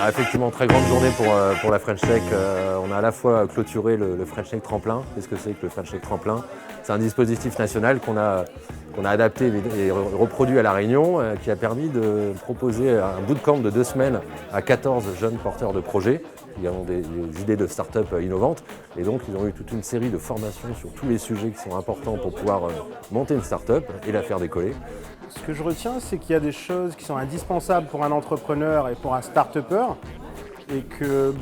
Effectivement, très grande journée pour la French Tech. On a à la fois clôturé le French Tech Tremplin. Qu'est-ce que c'est que le French Tech Tremplin? C'est un dispositif national qu'on a adapté et reproduit à La Réunion, qui a permis de proposer un bootcamp de 2 semaines à 14 jeunes porteurs de projets qui ont des idées de start-up innovantes. Et donc, ils ont eu toute une série de formations sur tous les sujets qui sont importants pour pouvoir monter une start-up et la faire décoller. Ce que je retiens, c'est qu'il y a des choses qui sont indispensables pour un entrepreneur et pour un start-upper, et que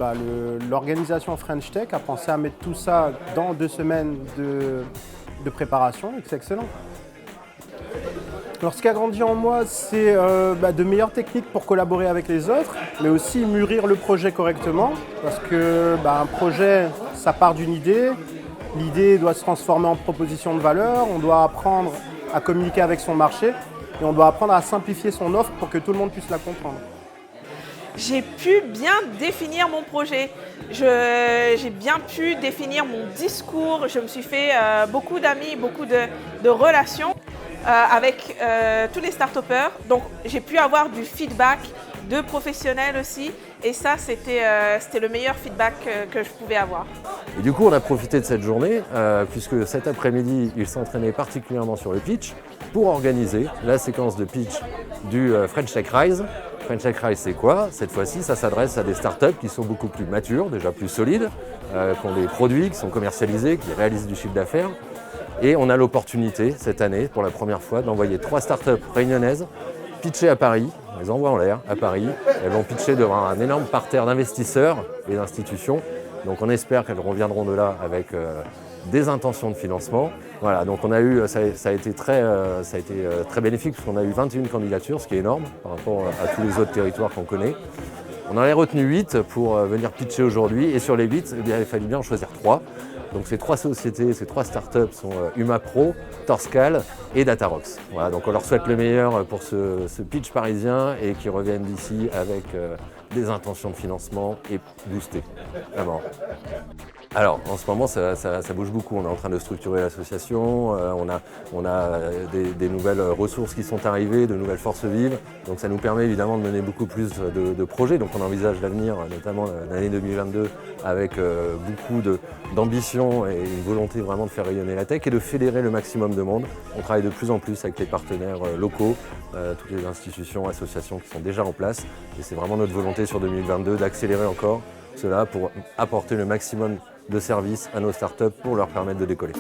l'organisation French Tech a pensé à mettre tout ça dans 2 semaines de préparation, et que c'est excellent. Alors, ce qui a grandi en moi, c'est de meilleures techniques pour collaborer avec les autres, mais aussi mûrir le projet correctement, parce que un projet, ça part d'une idée. L'idée doit se transformer en proposition de valeur, on doit apprendre à communiquer avec son marché, et on doit apprendre à simplifier son offre pour que tout le monde puisse la comprendre. J'ai pu bien définir mon projet, j'ai bien pu définir mon discours, je me suis fait beaucoup d'amis, beaucoup de relations avec tous les start-upers. Donc j'ai pu avoir du feedback de professionnels aussi, et ça c'était le meilleur feedback que je pouvais avoir. Et du coup, on a profité de cette journée, puisque cet après-midi, ils s'entraînaient particulièrement sur le pitch, pour organiser la séquence de pitch du French Tech Rise. French Tech Rise, c'est quoi? Cette fois-ci, ça s'adresse à des startups qui sont beaucoup plus matures, déjà plus solides, qui ont des produits, qui sont commercialisés, qui réalisent du chiffre d'affaires. Et on a l'opportunité, cette année, pour la première fois, d'envoyer 3 startups réunionnaises pitcher à Paris. On les envoie en l'air à Paris. Elles vont pitcher devant un énorme parterre d'investisseurs et d'institutions. Donc on espère qu'elles reviendront de là avec des intentions de financement. Voilà, donc on a eu, ça a été très bénéfique, parce qu'on a eu 21 candidatures, ce qui est énorme par rapport à tous les autres territoires qu'on connaît. On en a retenu 8 pour venir pitcher aujourd'hui, et sur les 8, il fallait bien en choisir 3. Donc ces 3 sociétés, ces 3 startups sont Humapro, Torscal et Datarox. Voilà, donc on leur souhaite le meilleur pour ce pitch parisien, et qu'ils reviennent d'ici avec des intentions de financement et boostés. Vraiment. Alors, en ce moment, ça bouge beaucoup. On est en train de structurer l'association, on a des nouvelles ressources qui sont arrivées, de nouvelles forces vives. Donc ça nous permet évidemment de mener beaucoup plus de projets. Donc on envisage l'avenir, notamment l'année 2022, avec beaucoup d'ambition et une volonté vraiment de faire rayonner la tech et de fédérer le maximum de monde. On travaille de plus en plus avec les partenaires locaux, toutes les institutions, associations qui sont déjà en place. Et c'est vraiment notre volonté sur 2022 d'accélérer encore cela pour apporter le maximum de services à nos startups pour leur permettre de décoller.